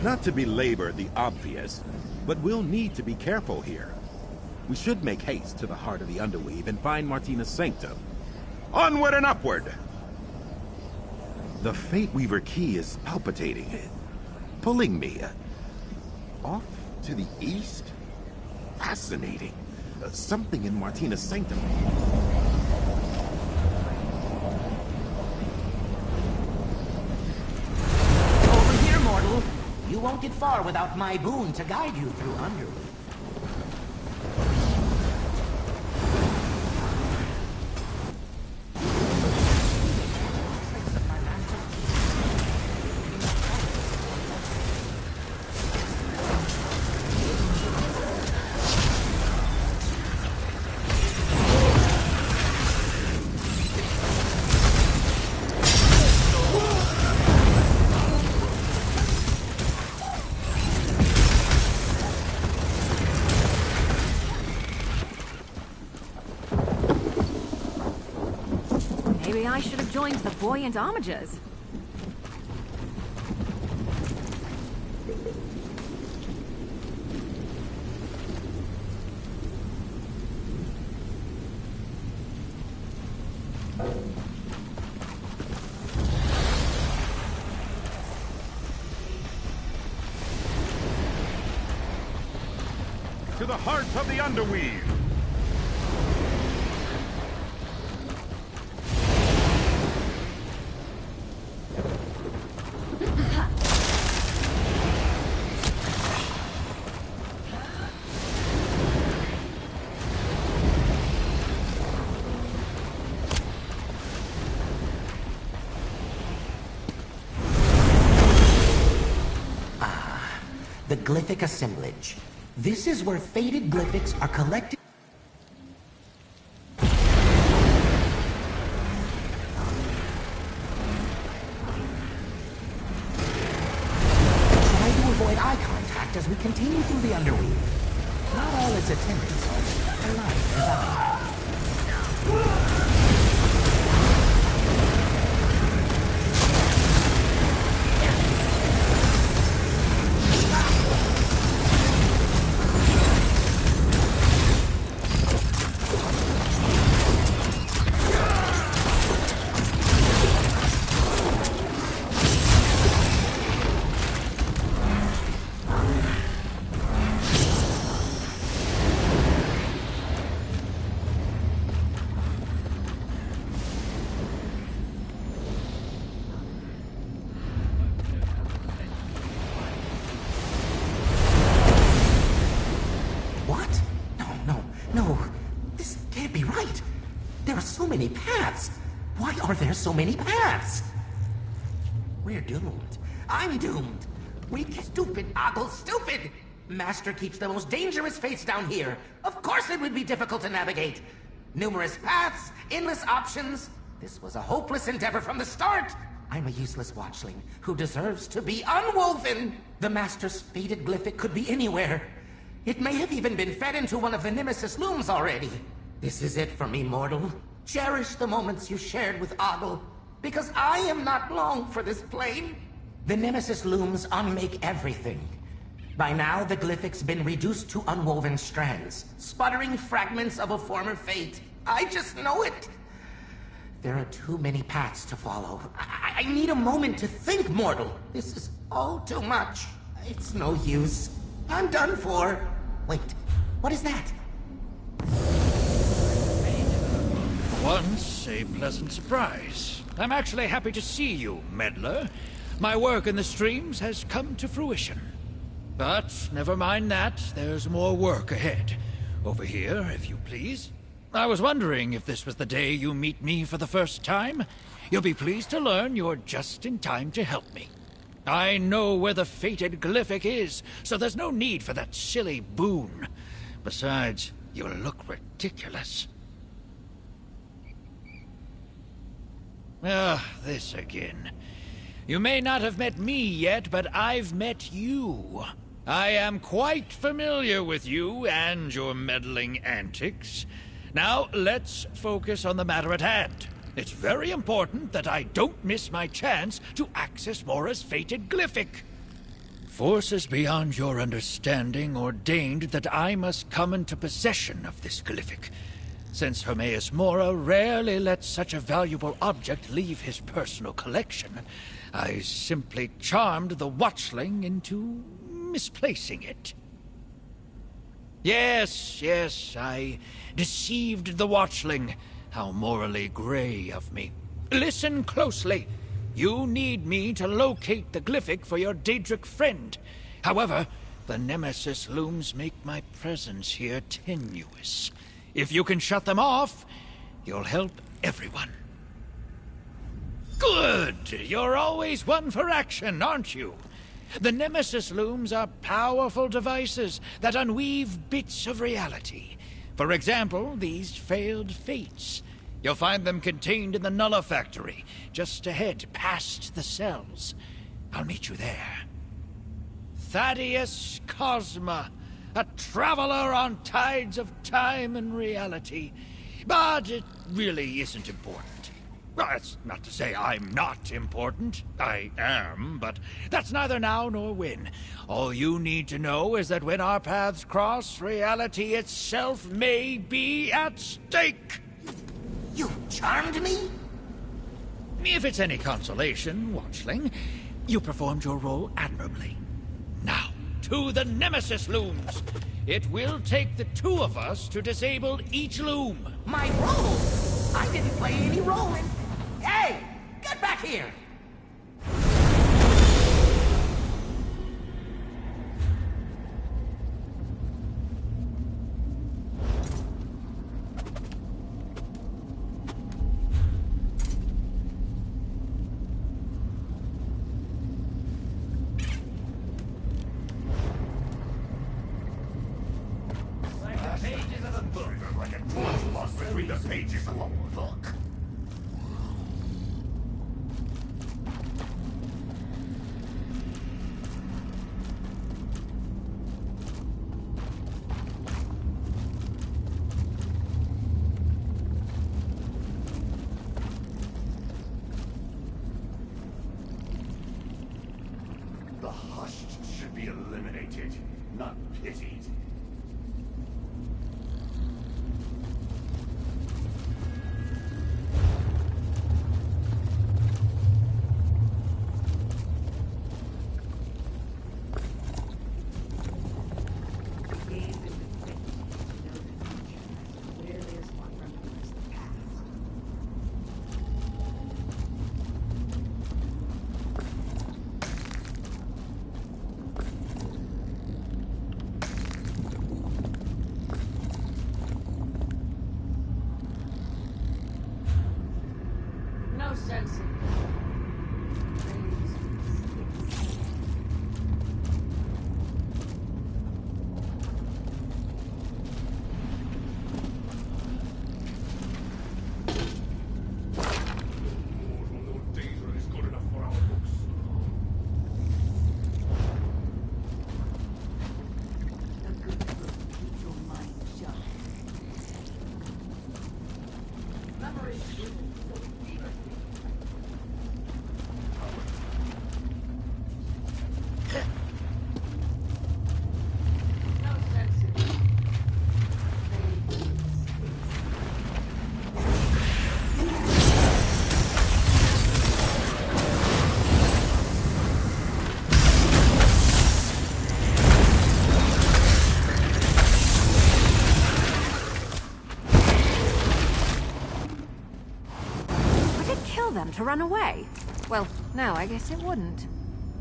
Not to belabor the obvious, but we'll need to be careful here. We should make haste to the heart of the Underweave and find Martina's sanctum. Onward and upward! The Fate Weaver key is palpitating, pulling me off to the east. Fascinating. Something in Martina's sanctum. Over here, mortal. You won't get far without my boon to guide you through Underweave. Maybe I should have joined the buoyant homages. To the heart of the Underweave! The glyphic assemblage. This is where fated glyphics are collected. Try to avoid eye contact as we continue through the Underweave. Not all its attendants are alike design. No, this can't be right. There are so many paths. Why are there so many paths? We're doomed. I'm doomed. Stupid, Ogle, stupid! Master keeps the most dangerous fates down here. Of course it would be difficult to navigate. Numerous paths, endless options. This was a hopeless endeavor from the start. I'm a useless watchling who deserves to be unwoven. The Master's fated glyphic could be anywhere. It may have even been fed into one of the Nemesis looms already. This is it for me, mortal. Cherish the moments you shared with Ogle, because I am not long for this plane. The Nemesis looms unmake everything. By now, the glyphic's been reduced to unwoven strands, sputtering fragments of a former fate. I just know it. There are too many paths to follow. I need a moment to think, mortal. This is all too much. It's no use. I'm done for. Wait, what is that? Once a pleasant surprise. I'm actually happy to see you, meddler. My work in the streams has come to fruition. But never mind that, there's more work ahead. Over here, if you please. I was wondering if this was the day you meet me for the first time. You'll be pleased to learn you're just in time to help me. I know where the fated glyphic is, so there's no need for that silly boon. Besides, you'll look ridiculous. This again. You may not have met me yet, but I've met you. I am quite familiar with you and your meddling antics. Now, let's focus on the matter at hand. It's very important that I don't miss my chance to access Mora's fated glyphic. Forces beyond your understanding ordained that I must come into possession of this glyphic. Since Hermaeus Mora rarely lets such a valuable object leave his personal collection, I simply charmed the Watchling into misplacing it. Yes, I deceived the Watchling. How morally gray of me. Listen closely. You need me to locate the glyphic for your Daedric friend. However, the Nemesis looms make my presence here tenuous. If you can shut them off, you'll help everyone. Good! You're always one for action, aren't you? The Nemesis looms are powerful devices that unweave bits of reality. For example, these failed fates. You'll find them contained in the Nulla Factory, just ahead, past the cells. I'll meet you there. Thaddeus Cosma, a traveler on tides of time and reality. But it really isn't important. Well, that's not to say I'm not important. I am, but that's neither now nor when. All you need to know is that when our paths cross, reality itself may be at stake. You charmed me? If it's any consolation, Watchling, you performed your role admirably. Now, to the Nemesis looms. It will take the two of us to disable each loom. My role? I didn't play any role in... Hey! Get back here! Between the pages of a book. The hushed should be eliminated, not pitied. To run away? Well, no, I guess it wouldn't.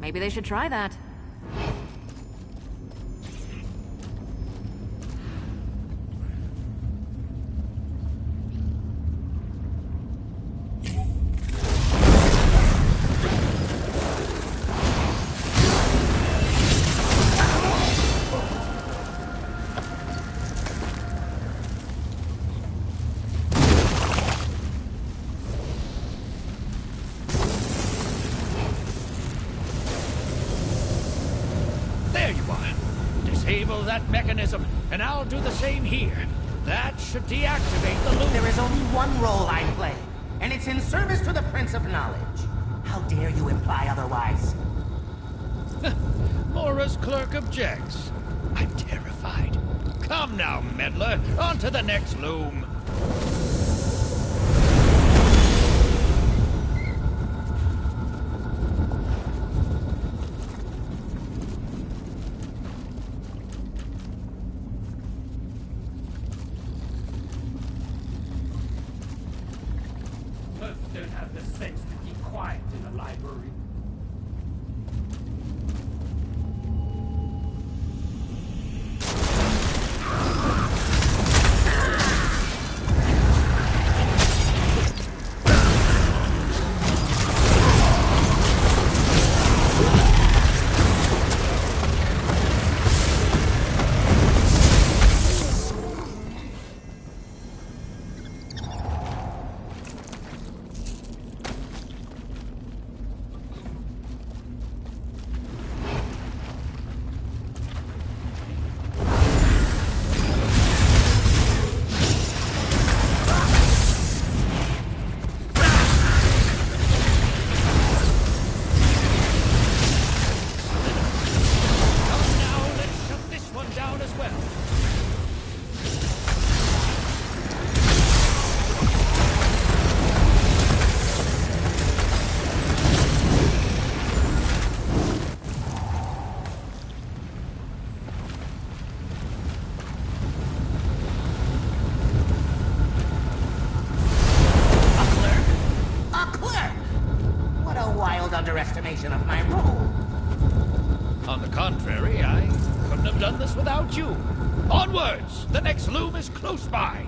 Maybe they should try that. Disable that mechanism, and I'll do the same here. That should deactivate the loop. There is only one role I play, and it's in service to the Prince of Knowledge. How dare you imply otherwise? Mora's clerk objects. I'm terrified. Come now, meddler. On to the next loom. Don't have the sense to keep quiet in the library. Underestimation of my role. On the contrary, I couldn't have done this without you. Onwards! The next loom is close by.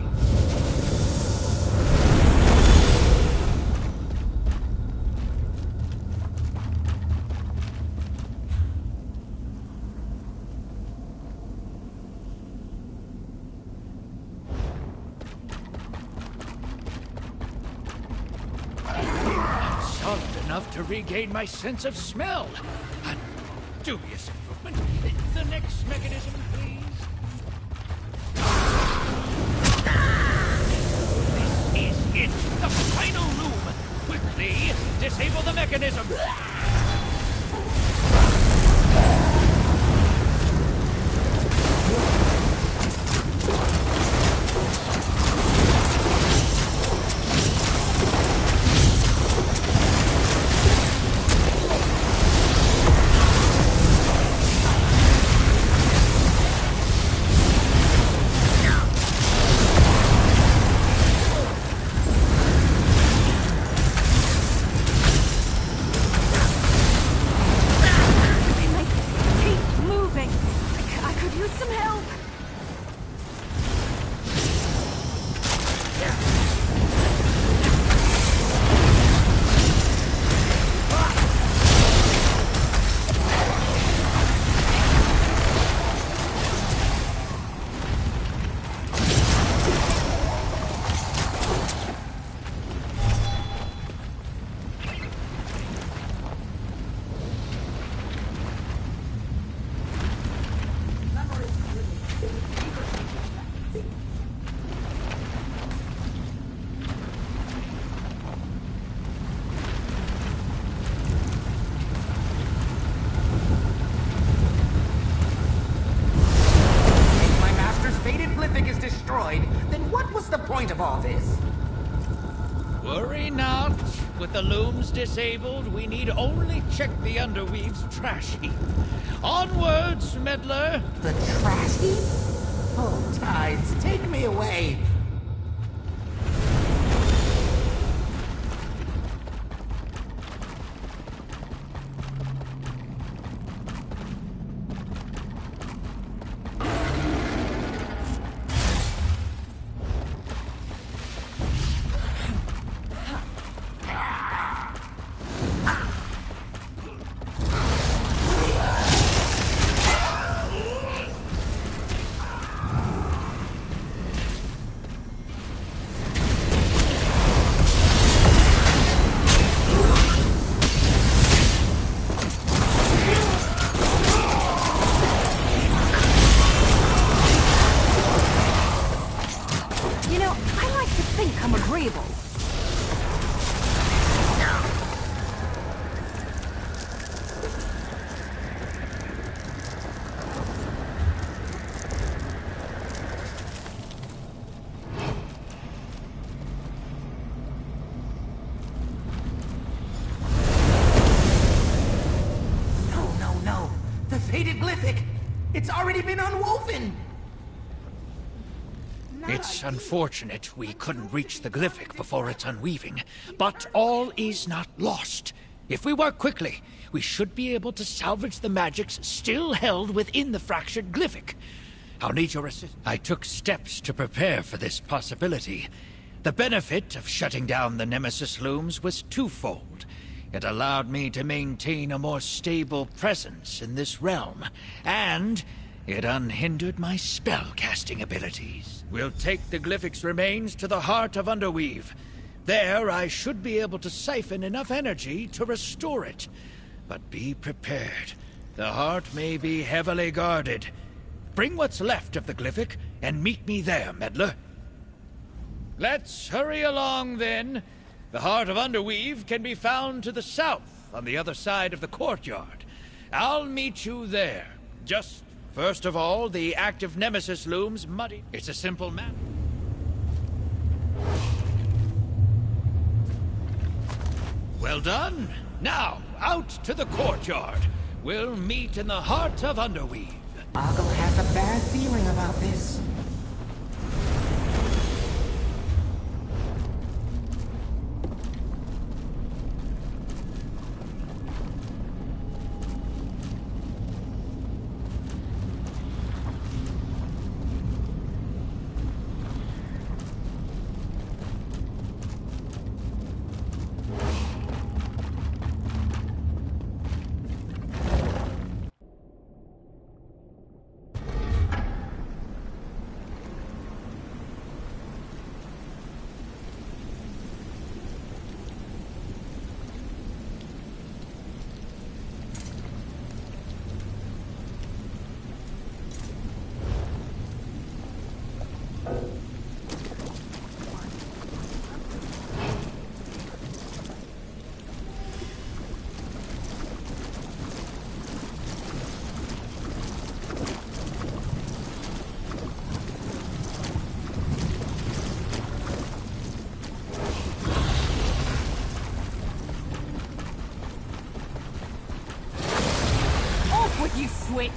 Enough to regain my sense of smell. A dubious improvement. The next mechanism, please. This is it. The final loom. Quickly, disable the mechanism. Then what was the point of all this? Worry not. With the looms disabled, we need only check the Underweave's trash heap. Onwards, meddler! The trash heap? Oh, tides, take me away! faded glyphic! It's already been unwoven! It's unfortunate we couldn't reach the glyphic before its unweaving, but all is not lost. If we work quickly, we should be able to salvage the magics still held within the fractured glyphic. I'll need your assistance. I took steps to prepare for this possibility. The benefit of shutting down the Nemesis looms was twofold. It allowed me to maintain a more stable presence in this realm, and it unhindered my spell-casting abilities. We'll take the glyphic's remains to the heart of Underweave. There, I should be able to siphon enough energy to restore it. But be prepared. The heart may be heavily guarded. Bring what's left of the glyphic, and meet me there, meddler. Let's hurry along, then. The heart of Underweave can be found to the south, on the other side of the courtyard. I'll meet you there. Just first of all, the active Nemesis looms muddy. It's a simple matter. Well done. Now, out to the courtyard. We'll meet in the heart of Underweave. Ogle has a bad feeling about this. You swit!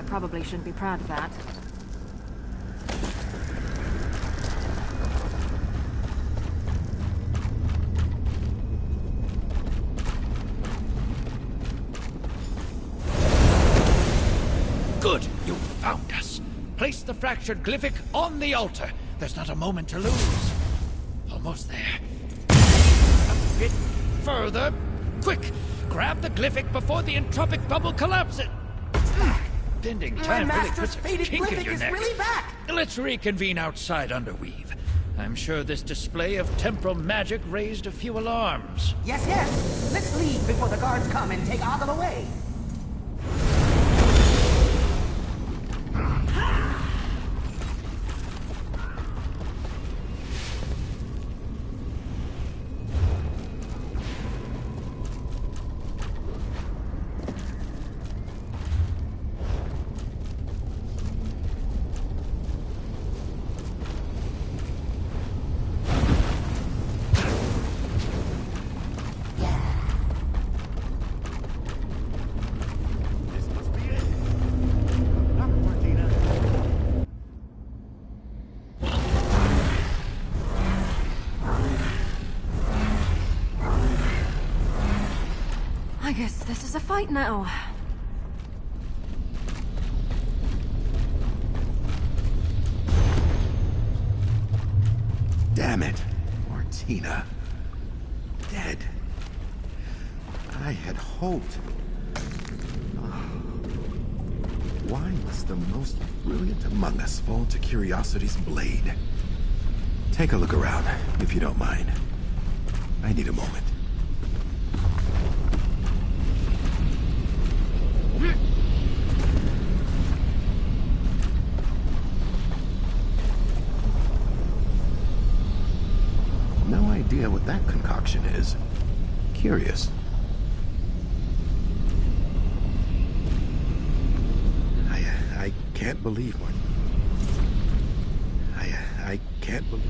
Probably shouldn't be proud of that. Good, you found us. Place the fractured glyphic on the altar. There's not a moment to lose. Almost there. A bit further. Quick, grab the glyphic before the entropic bubble collapses. Bending time really puts a kink in your neck. Really back. Let's reconvene outside Underweave. I'm sure this display of temporal magic raised a few alarms. Yes, yes. Let's leave before the guards come and take Ogle away. I guess this is a fight now. Martina. Dead. I had hoped. Why must the most brilliant among us fall to curiosity's blade? Take a look around, if you don't mind. I need a moment. No idea what that concoction is. Curious. I can't believe what... I can't believe...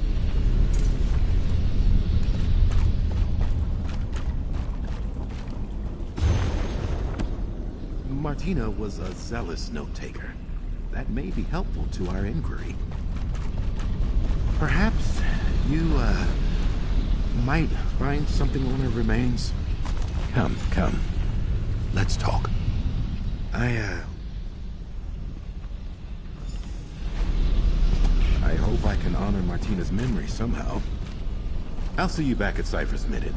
Martina was a zealous note-taker. That may be helpful to our inquiry. Perhaps you, might find something on her remains? Come. Let's talk. I hope I can honor Martina's memory somehow. I'll see you back at Cypher's Midden.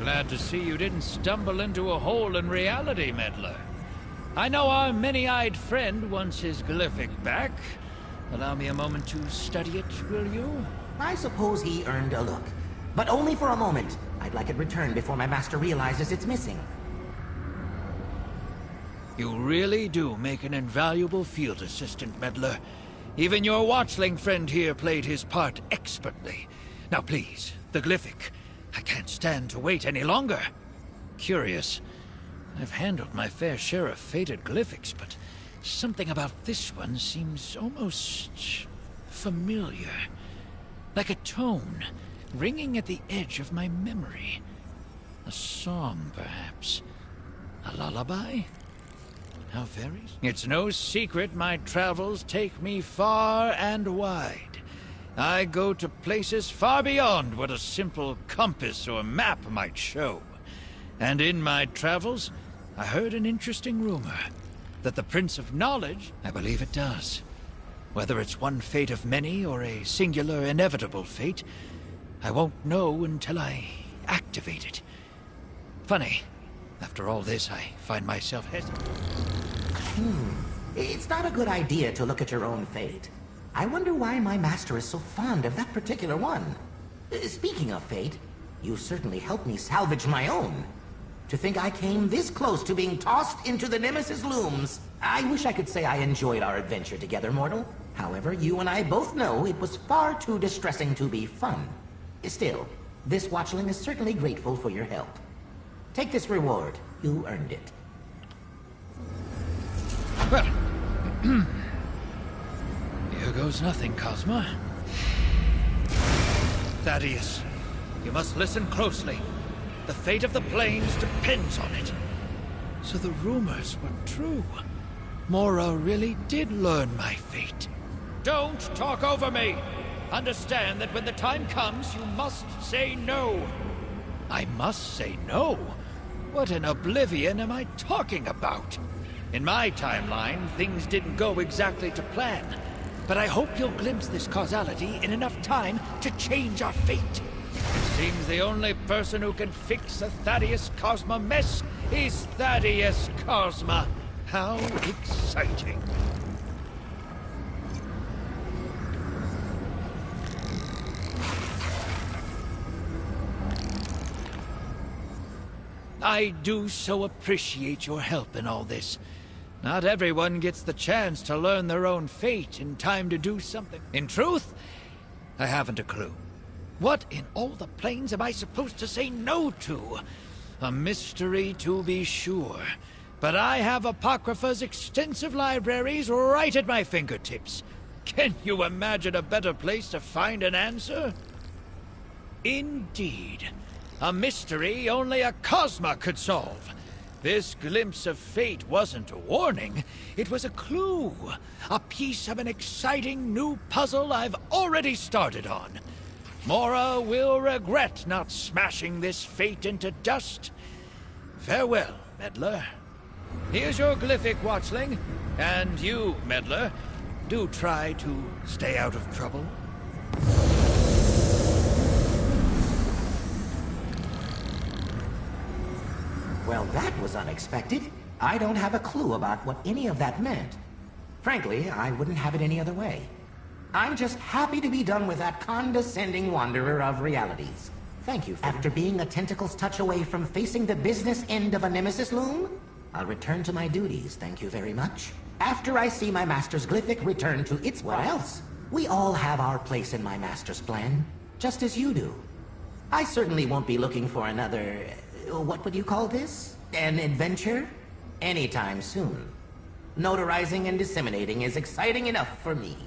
Glad to see you didn't stumble into a hole in reality, meddler. I know our many-eyed friend wants his glyphic back. Allow me a moment to study it, will you? I suppose he earned a look. But only for a moment. I'd like it returned before my master realizes it's missing. You really do make an invaluable field assistant, meddler. Even your watchling friend here played his part expertly. Now please, the glyphic. I can't stand to wait any longer. Curious. I've handled my fair share of fated glyphics, but something about this one seems almost familiar. Like a tone, ringing at the edge of my memory. A song, perhaps. A lullaby? How very? It's no secret my travels take me far and wide. I go to places far beyond what a simple compass or map might show. And in my travels, I heard an interesting rumor. That the Prince of Knowledge, I believe it does. Whether it's one fate of many or a singular inevitable fate, I won't know until I activate it. Funny, after all this, I find myself hesitant. It's not a good idea to look at your own fate. I wonder why my master is so fond of that particular one. Speaking of fate, you certainly helped me salvage my own. To think I came this close to being tossed into the Nemesis looms. I wish I could say I enjoyed our adventure together, mortal. However, you and I both know it was far too distressing to be fun. Still, this watchling is certainly grateful for your help. Take this reward. You earned it. Well, here goes nothing, Cosma. Thaddeus, you must listen closely. The fate of the plains depends on it. So the rumors were true. Mora really did learn my fate. Don't talk over me! Understand that when the time comes, you must say no. I must say no? What in oblivion am I talking about? In my timeline, things didn't go exactly to plan. But I hope you'll glimpse this causality in enough time to change our fate. It seems the only person who can fix a Thaddeus Cosma mess is Thaddeus Cosma. How exciting. I do so appreciate your help in all this. Not everyone gets the chance to learn their own fate in time to do something. In truth, I haven't a clue. What in all the plains am I supposed to say no to? A mystery to be sure. But I have Apocrypha's extensive libraries right at my fingertips. Can you imagine a better place to find an answer? Indeed. A mystery only a Cosma could solve. This glimpse of fate wasn't a warning. It was a clue. A piece of an exciting new puzzle I've already started on. Mora will regret not smashing this fate into dust. Farewell, meddler. Here's your glyphic, watchling. And you, meddler, do try to stay out of trouble. Well, that was unexpected. I don't have a clue about what any of that meant. Frankly, I wouldn't have it any other way. I'm just happy to be done with that condescending wanderer of realities. Thank you for... After being a tentacle's touch away from facing the business end of a Nemesis loom, I'll return to my duties, thank you very much. After I see my master's glyphic return to its... What else? We all have our place in my master's plan, just as you do. I certainly won't be looking for another... what would you call this? An adventure? Anytime soon. Notarizing and disseminating is exciting enough for me.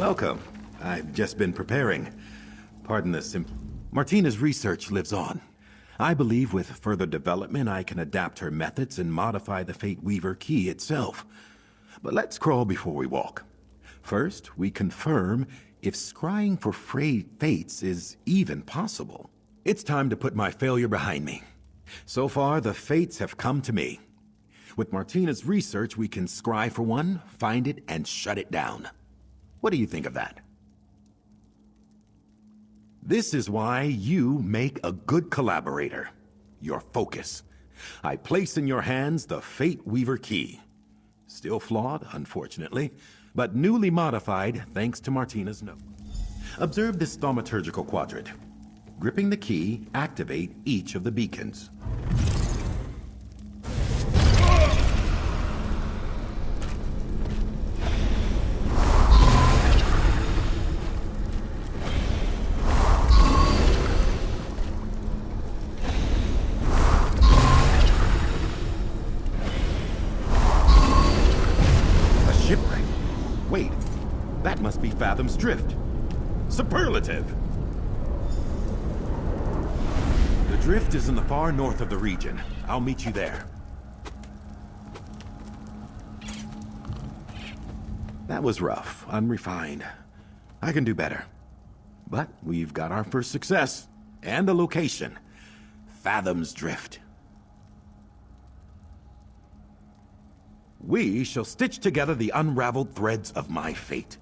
Welcome. I've just been preparing. Pardon the simple. Martina's research lives on. I believe with further development I can adapt her methods and modify the Fate Weaver key itself. But let's crawl before we walk. First, we confirm if scrying for frayed fates is even possible. It's time to put my failure behind me. So far, the fates have come to me. With Martina's research, we can scry for one, find it, and shut it down. What do you think of that? This is why you make a good collaborator. Your focus. I place in your hands the Fate Weaver key. Still flawed, unfortunately, but newly modified thanks to Martina's note. Observe this thaumaturgical quadrant. Gripping the key, activate each of the beacons. Wait, that must be Fathom's Drift. Superlative! The drift is in the far north of the region. I'll meet you there. That was rough, unrefined. I can do better. But we've got our first success, and a location. Fathom's Drift. We shall stitch together the unraveled threads of my fate.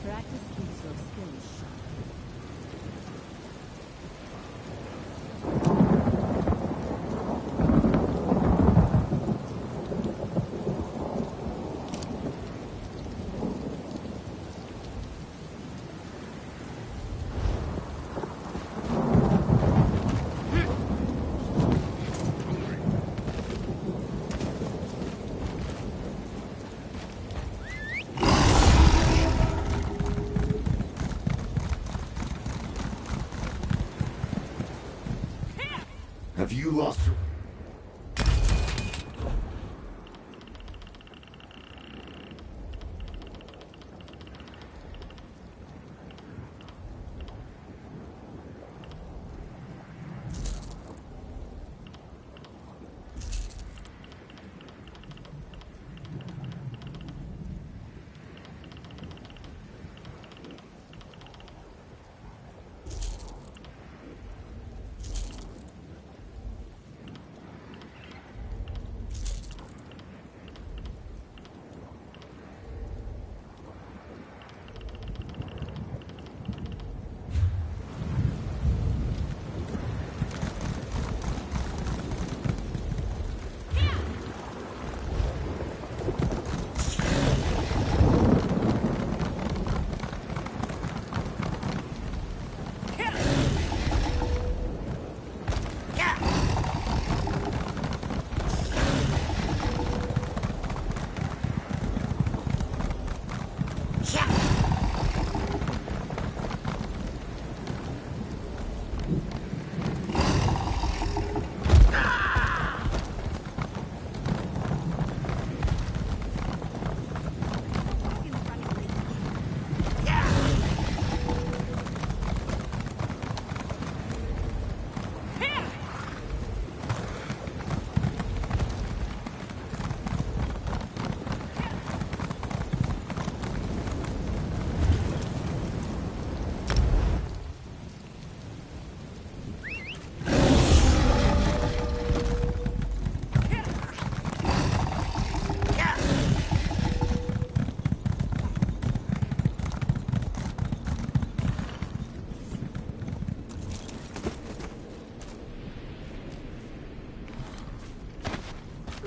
Practice keeps your skills sharp. Have you lost your...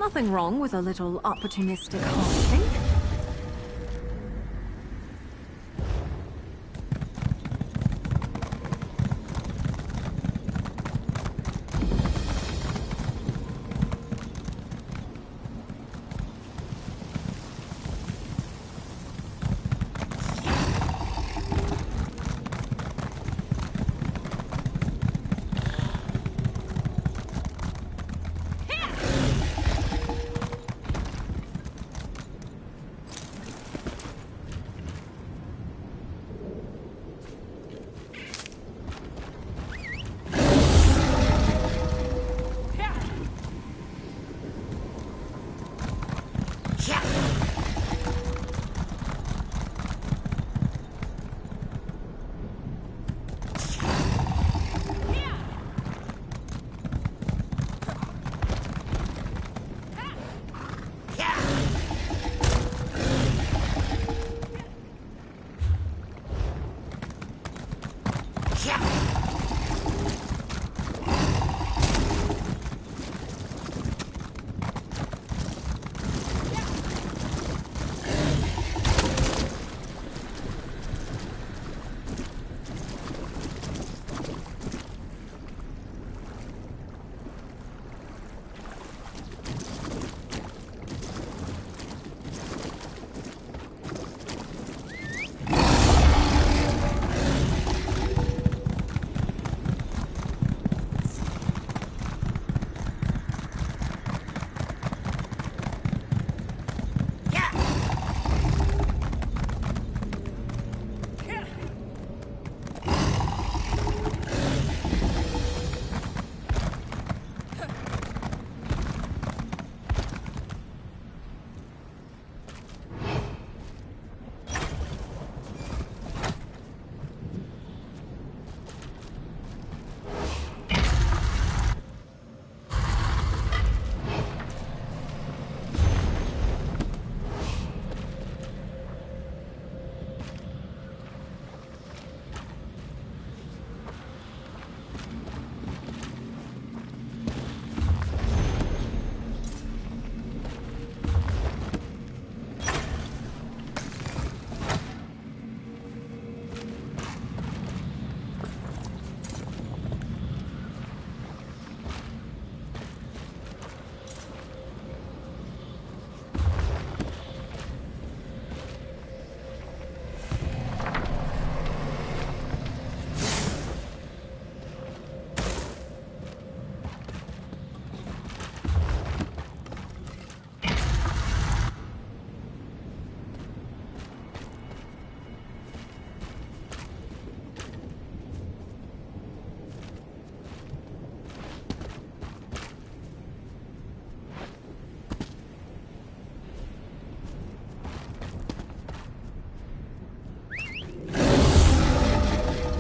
Nothing wrong with a little opportunistic hunting.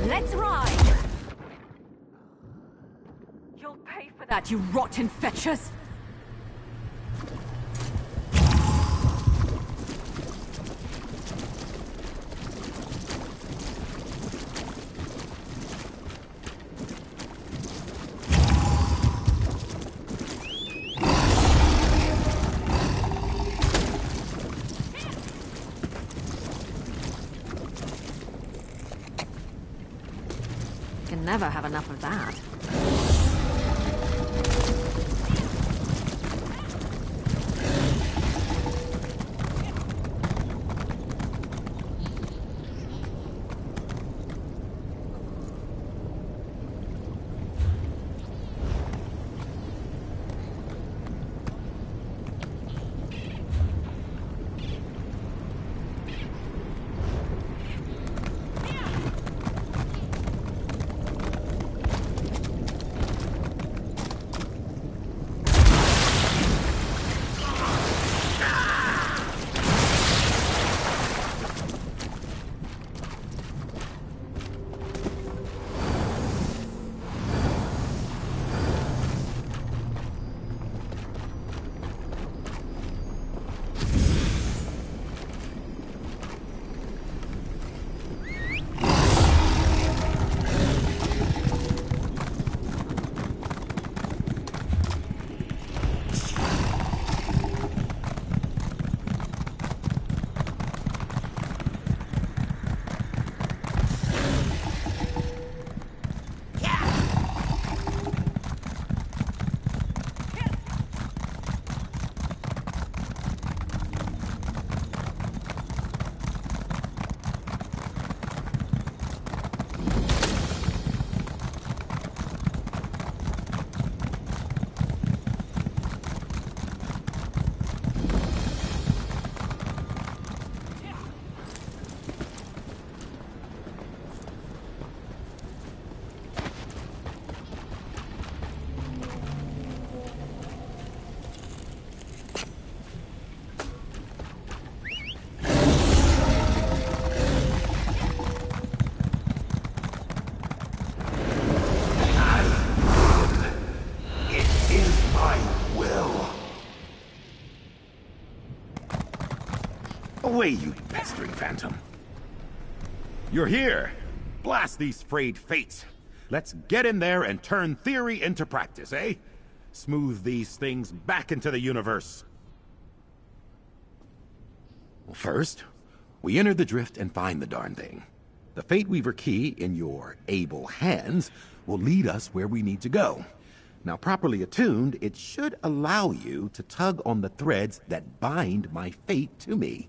Let's ride! You'll pay for that, you rotten fetchers! Can never have enough of that. Away, you pestering phantom. You're here. Blast these frayed fates. Let's get in there and turn theory into practice, eh? Smooth these things back into the universe. Well, first, we enter the drift and find the darn thing. The Fate Weaver key in your able hands will lead us where we need to go. Now, properly attuned, it should allow you to tug on the threads that bind my fate to me.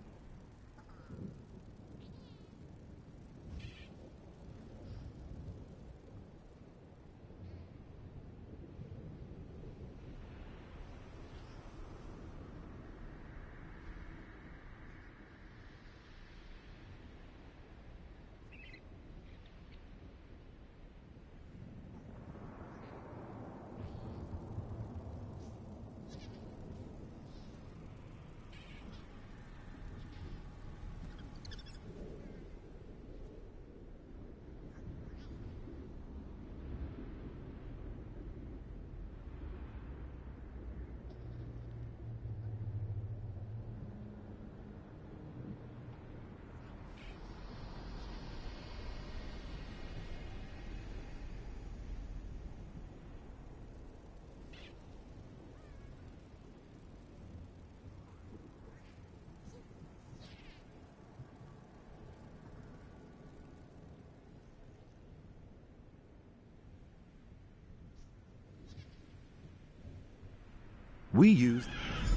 We used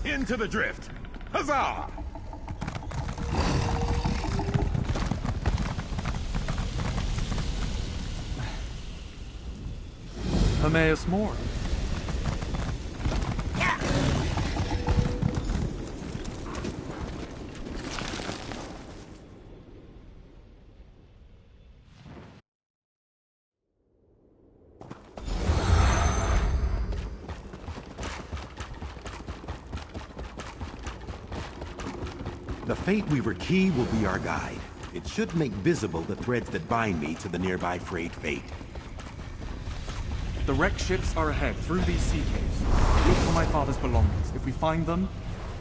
into the drift. Huzzah! Hermaeus Mora. The Fate Weaver key will be our guide. It should make visible the threads that bind me to the nearby frayed fate. The wrecked ships are ahead through these sea caves. Look for my father's belongings. If we find them,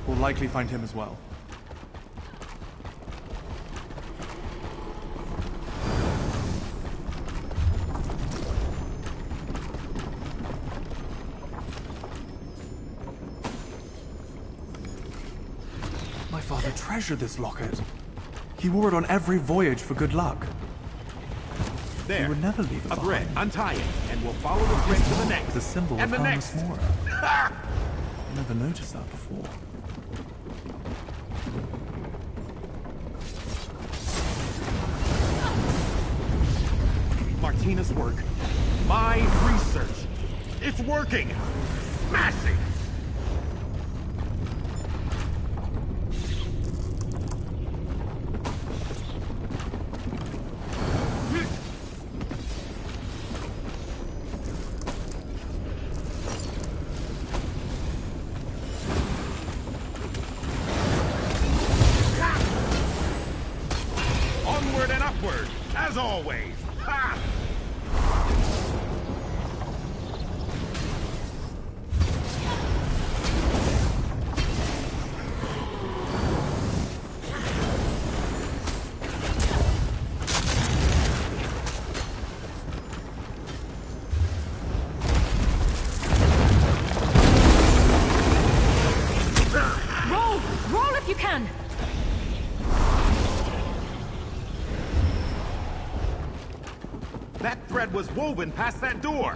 we'll likely find him as well. My father treasured this locket. He wore it on every voyage for good luck. There. He would never leave it A thread. behind. Untie it, and we'll follow the thread to the next. The symbol and of the next. Hermaeus Mora. Never noticed that before. Martina's work. My research. It's working. Smashing. Onward and upward, as always. Ha! Roll! Roll if you can! That thread was woven past that door.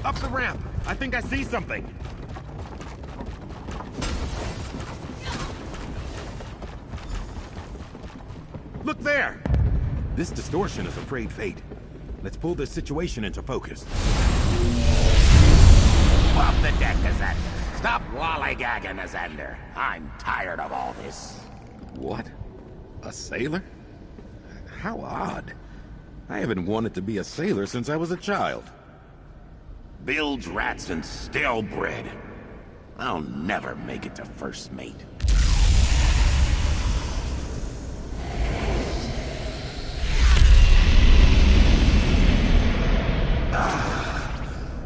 Up the ramp. I think I see something. Look there. This distortion is a frayed fate. Let's pull this situation into focus. Off the deck, Azender. Stop lollygagging, Azender. I'm tired of all this. What? A sailor? How odd. I haven't wanted to be a sailor since I was a child. Bilge rats and stale bread. I'll never make it to first mate.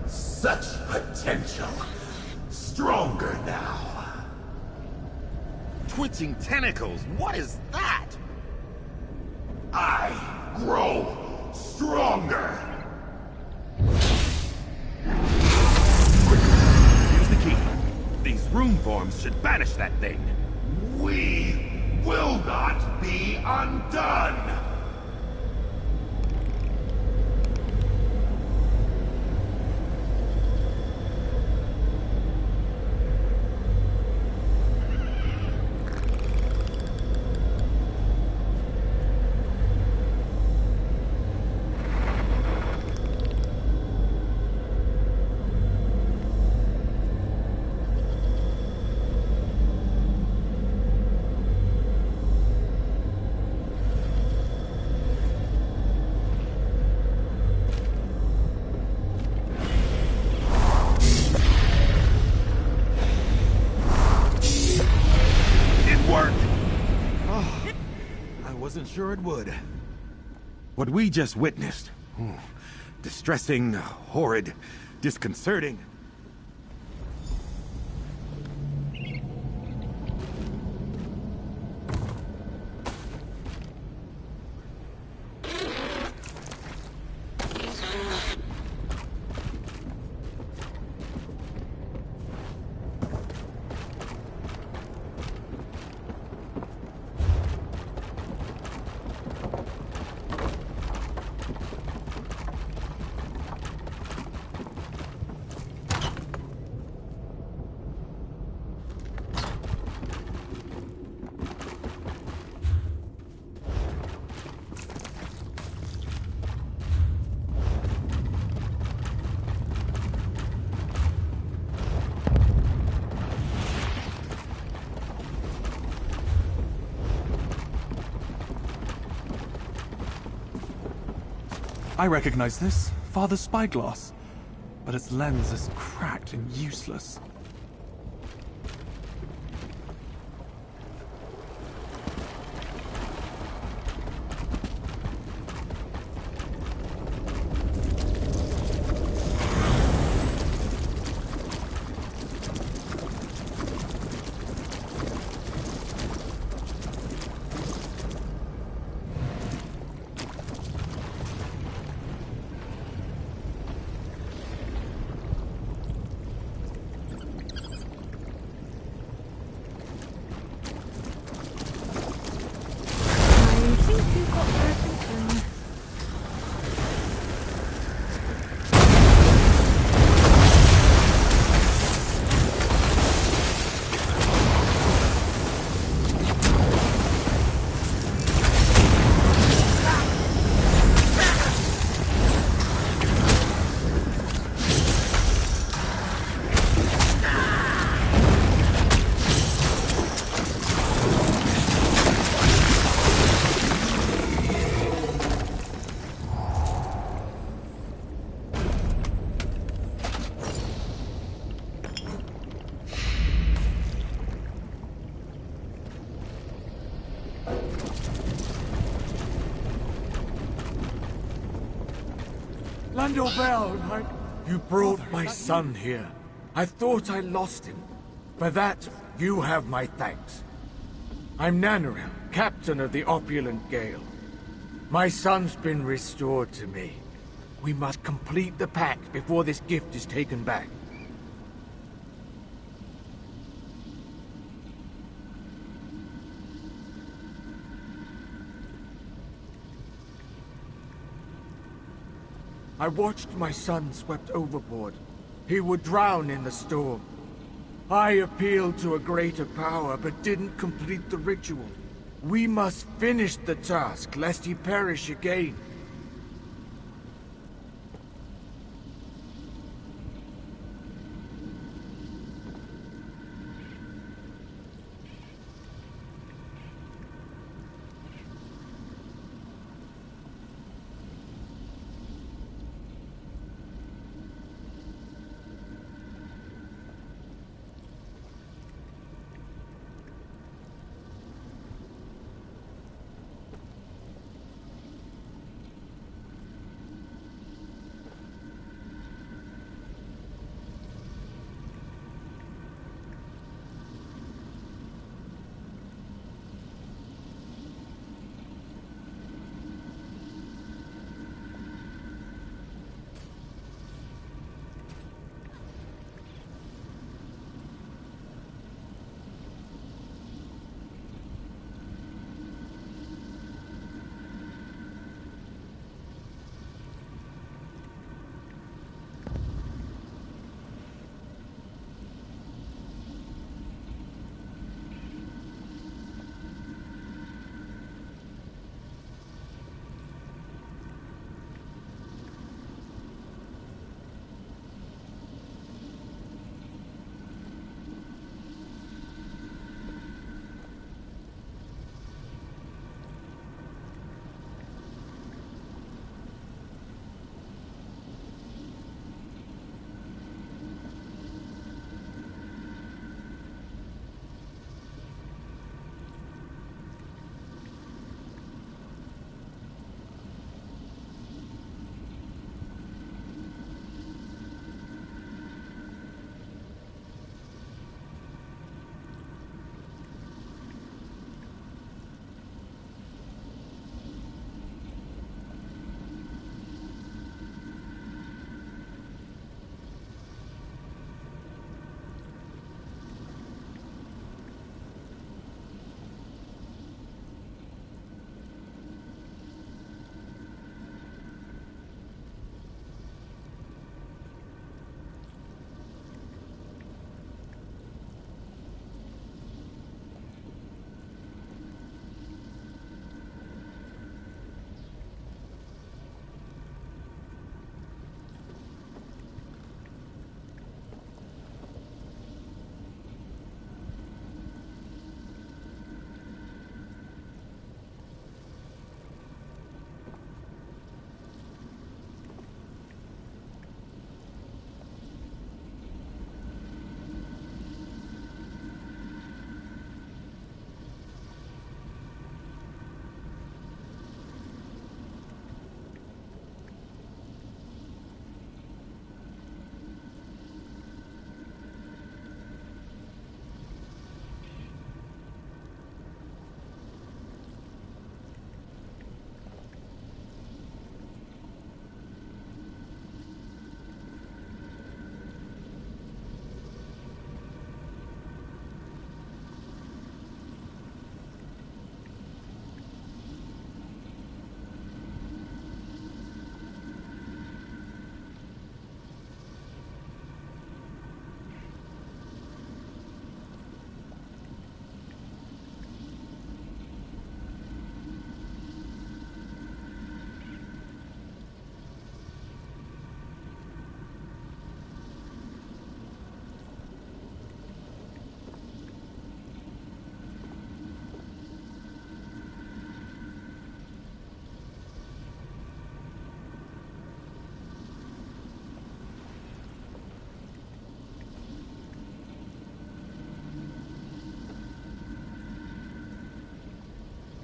Such potential. stronger now. Twitching tentacles, what is that? I grow stronger. Here's the key. These rune forms should banish that thing. We will not be undone. Wasn't sure it would. What we just witnessed. Distressing, horrid, disconcerting. I recognize this. Father's spyglass. But its lens is cracked and useless. Underweave, you brought my son here. I thought I lost him. For that, you have my thanks. I'm Nanarel, captain of the Opulent Gale. My son's been restored to me. We must complete the pact before this gift is taken back. I watched my son swept overboard. He would drown in the storm. I appealed to a greater power, but didn't complete the ritual. We must finish the task, lest he perish again.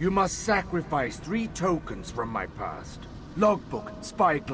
You must sacrifice 3 tokens from my past. Logbook, spyglass,